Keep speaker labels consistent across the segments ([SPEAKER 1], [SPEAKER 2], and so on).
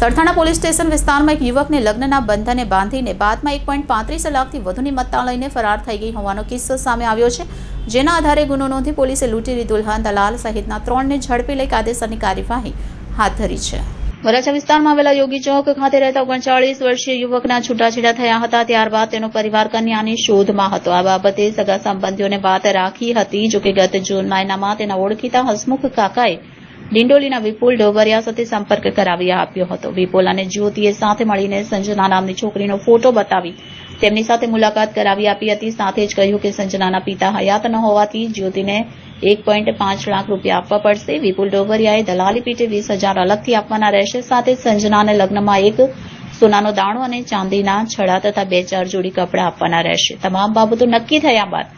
[SPEAKER 1] Sarthana police station વિસ્તારમાં એક યુવકને લગ્નના બંધને બાંધીને બાદમાં 1.35 લાખથી વધુની મત્તા લઈને ફરાર થઈ ગઈ હોવાનો કિસ્સો સામે આવ્યો છે, જેના આધારે ગુનો નોંધી પોલીસે લૂંટેલી દુલ્હન, દલાલ સહિતના 3ને ઝડપી લઈ કાયદેસરની કાર્યવાહી હાથ ધરી છે. વરાછા વિસ્તારમાં આવેલા યોગી ચોક ખાતે રહેતા 39 વર્ષીય યુવકના છૂટાછેડા થયા હતા. ત્યારબાદ તેનો પરિવાર કન્યાની શોધમાં હતો. આ બાબતે સગા સંબંધીઓને વાત રાખી હતી. જોકે ગત જૂન મહિનામાં તેના ઓળખીતા હસમુખ કાકાએ ડિંડોલીના વિપુલ ડોબરિયા સાથે સંપર્ક કરાવી આપ્યો હતો. વિપુલ અને જ્યોતિએ સાથે મળીને સંજના નામની છોકરીનો ફોટો બતાવી તેમની સાથે મુલાકાત કરાવી આપી હતી. સાથે જ કહ્યું કે સંજનાના પિતા હયાત ન હોવાથી જ્યોતિને 1.5 લાખ રૂપિયા આપવા પડશે. વિપુલ ડોબરિયાએ દલાલી પીટે 20,000 અલગથી આપવાના રહેશે. સાથે સંજનાને લગ્નમાં એક સોનાનો દાણો અને ચાંદીના છડા તથા 2-4 જોડી કપડાં આપવાના રહેશે. તમામ બાબતો નક્કી થયા બાદ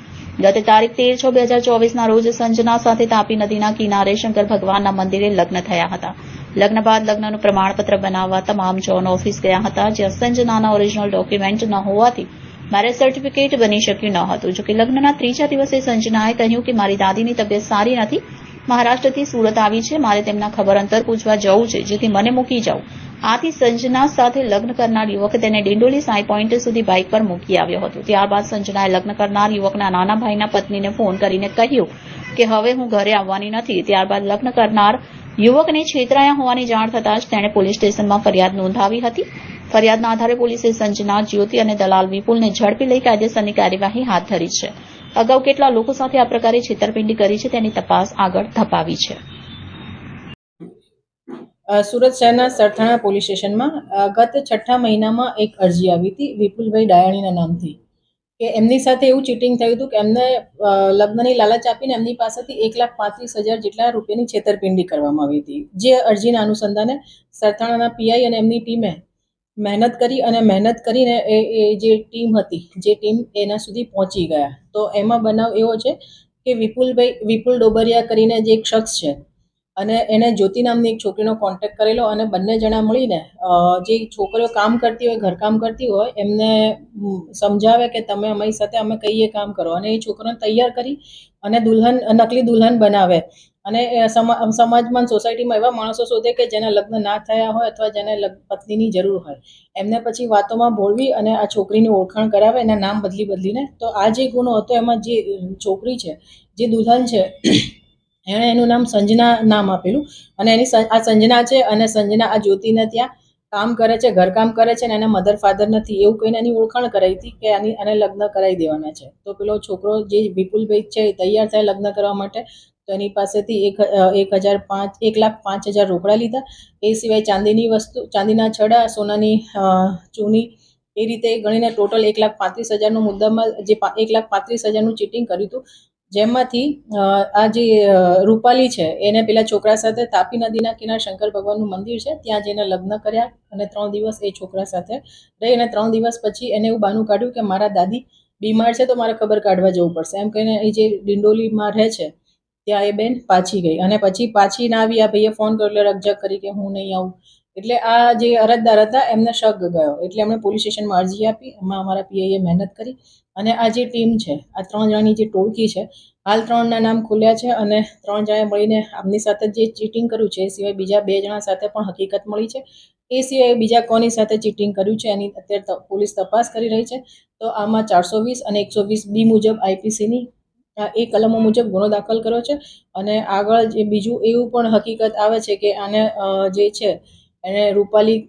[SPEAKER 1] ગત તારીખ 13/6/2024 રોજ સંજના સાથે તાપી નદીના કિનારે શંકર ભગવાનના મંદિરે લગ્ન થયા હતા. લગ્ન બાદ લગ્નનું પ્રમાણપત્ર બનાવવા તમામ જોન ઓફિસ ગયા હતા, જ્યાં સંજનાના ઓરિજિનલ ડોક્યુમેન્ટ ન હોવાથી મેરેજ સર્ટિફિકેટ બની શક્યું ન હતું. જોકે લગ્નના ત્રીજા દિવસે સંજનાએ કહ્યું કે મારી દાદીની તબિયત સારી નથી, મહારાષ્ટ્રથી સુરત આવી છે, મારે તેમના ખબર અંતર પૂછવા જવું છે, જેથી મને મૂકી જાઓ. આથી સંજના સાથે લગ્ન કરનાર યુવક તેને ડિંડોલી સાઈ પોઈન્ટ સુધી બાઇક પર મૂકી આવ્યો હતો. ત્યારબાદ સંજનાએ લગ્ન કરનાર યુવકના નાના ભાઈના પત્નીને ફોન કરીને કહ્યું કે હવે હું ઘરે આવવાની નથી. ત્યારબાદ લગ્ન કરનાર યુવકને છેતરાયા હોવાની જાણ થતાં જ તેણે પોલીસ સ્ટેશનમાં ફરિયાદ નોંધાવી હતી. ફરિયાદના આધારે પોલીસે સંજના, જ્યોતિ અને દલાલ વિપુલને ઝડપી લઈ કાયદેસરની કાર્યવાહી હાથ ધરી છે. અગાઉ કેટલા લોકો સાથે આ પ્રકારે છેતરપિંડી કરી છે તેની તપાસ આગળ ધપાવી છે.
[SPEAKER 2] સુરત શહેરના સરથાણા પોલીસ સ્ટેશનમાં ગત 6ઠા મહિનામાં એક અરજી આવી હતી વિપુલભાઈ ડાયાણીના નામથી કે એમની સાથે એવું ચીટિંગ થયું હતું કે એમને લગ્નની લાલચ આપીને એમની પાસેથી 1,35,000 જેટલા રૂપિયાની છેતરપિંડી કરવામાં આવી હતી. જે અરજીના અનુસંધાને સરથાણાના પીઆઈ અને એમની ટીમે મહેનત કરીને એ જે ટીમ હતી જે ટીમ એના સુધી પહોંચી ગયા. તો એમાં બનાવ એવો છે કે વિપુલ ડોબરિયા કરીને જે એક શખ્સ છે અને એને જ્યોતિ નામની એક છોકરીનો કોન્ટેક્ટ કરેલો અને બંને જણા મળીને જે છોકરીઓ કામ કરતી હોય, ઘરકામ કરતી હોય, એમને સમજાવે કે તમે અમારી સાથે અમે કહીએ કામ કરો, અને એ છોકરીઓને તૈયાર કરી અને નકલી દુલ્હન બનાવે અને સમાજમાં, સોસાયટીમાં એવા માણસો શોધે કે જેના લગ્ન ના થયા હોય અથવા જેને પત્નીની જરૂર હોય, એમને પછી વાતોમાં ભોળવી અને આ છોકરીની ઓળખાણ કરાવે, એના નામ બદલીને. તો આ જે ગુનો હતો એમાં જે છોકરી છે, જે દુલ્હન છે, એણે એનું નામ સંજના નામ આપેલું અને આ સંજના છે અને સંજના આ જ્યોતિને ત્યાં કામ કરે છે, ઘરકામ કરે છે અને એના મધર ફાધર નથી એવું કહીને એની ઓળખાણ કરાવી હતી કે આને લગ્ન કરાવી દેવાના છે. તો પેલો છોકરો જે વિપુલભાઈ છે એ તૈયાર થાય લગ્ન કરવા માટે, તો એની પાસેથી 1,05,000 રોકડા લીધા. એ સિવાય ચાંદીની વસ્તુ, ચાંદીના છડા, સોનાની ચૂની, એ રીતે ગણીને ટોટલ 1,35,000નું મુદ્દામાં જે 1,35,000નું ચીટિંગ કર્યું હતું. જેમાંથી આ જે રૂપાલી છે એને પેલા છોકરા સાથે તાપી નદીના કિનારે શંકર ભગવાનનું મંદિર છે ત્યાં જઈને લગ્ન કર્યા અને 3 દિવસ એ છોકરા સાથે રહી અને 3 દિવસ પછી એને એવું બહાનું કાઢ્યું કે મારા દાદી બીમાર છે તો મારે ખબર કાઢવા જવું પડશે, એમ કહીને એ જે ડિંડોલીમાં રહે છે ત્યાં એ બેન પાછી ગઈ અને પછી પાછી ના આવી. આ ભાઈએ ફોન કર્યો એટલે રકઝક કરી કે હું નહીં આવું. એટલે આ જે અરજદાર હતા એમને શક ગયો એટલે એમણે પોલીસ સ્ટેશનમાં અરજી આપી. એમાં અમારા પીઆઈએ મહેનત કરી અને આ જે ટીમ છે, આ 3 જણાની જે ટોળકી છે, હાલ 3ના નામ ખુલ્યા છે અને 3 જણાએ મળીને આમની સાથે જે ચીટિંગ કર્યું છે એ સિવાય બીજા 2 જણા સાથે પણ હકીકત મળી છે. એ સિવાય બીજા કોની સાથે ચીટિંગ કર્યું છે એની અત્યારે પોલીસ તપાસ કરી રહી છે. તો આમાં 420 અને 120B મુજબ આઈપીસીની એ કલમો મુજબ ગુનો દાખલ કર્યો છે અને આગળ જે બીજું એવું પણ હકીકત આવે છે કે આને જે છે એને રૂપાલી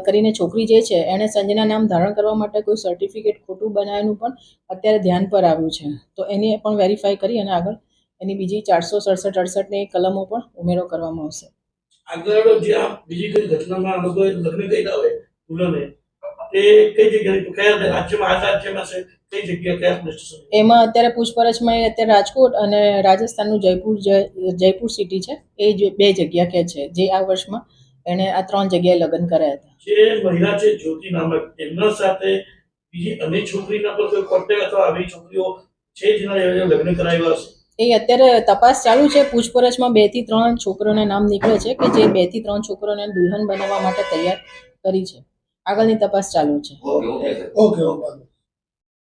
[SPEAKER 2] કરીને છોકરી જે છે એણે સંજના નામ ધારણ કરવા માટે કોઈ સર્ટિફિકેટ ખોટું બનાવ્યાનું પણ અત્યારે ધ્યાન પર આવ્યું છે. તો એની પણ વેરીફાઈ કરી અને આગળ એની બીજી 467-68 ની કલમો પણ ઉમેરો કરવામાં આવશે.
[SPEAKER 3] આગળ જે આ બીજી કઈ ઘટનામાં લોકોએ લગ્ન કર્યા હોય દુલ્હને, તે કઈ જગ્યાએ, કયા રાજ્યમાં, આ રાજ્યમાં છે, કઈ જગ્યાએ, કયા પોલીસ સ્ટેશન?
[SPEAKER 2] એમાં અત્યારે પૂછપરછમાં અત્યારે રાજકોટ અને રાજસ્થાનનું જયપુર સિટી છે, એ 2 જગ્યા કે છે જે આ વર્ષમાં એને આ 3 જગ્યાએ લગ્ન કર્યા હતા.
[SPEAKER 3] જે મહિલા છે જ્યોતિ નામક, એમના સાથે બીજી અનેક છોકરીના પર કોઈ કોન્ટેક્ટ અથવા આવી છોકરીઓ છે જેના લગ્ન કરાવ્યા હશે?
[SPEAKER 2] એ અત્યારે તપાસ ચાલુ છે. પૂછપરછમાં 2 થી 3 છોકરીઓના નામ નીકળે છે કે જે 2 થી 3 છોકરીઓને દુલ્હન બનાવવા માટે તૈયાર કરી છે. આગળની તપાસ ચાલુ છે.
[SPEAKER 3] ઓકે.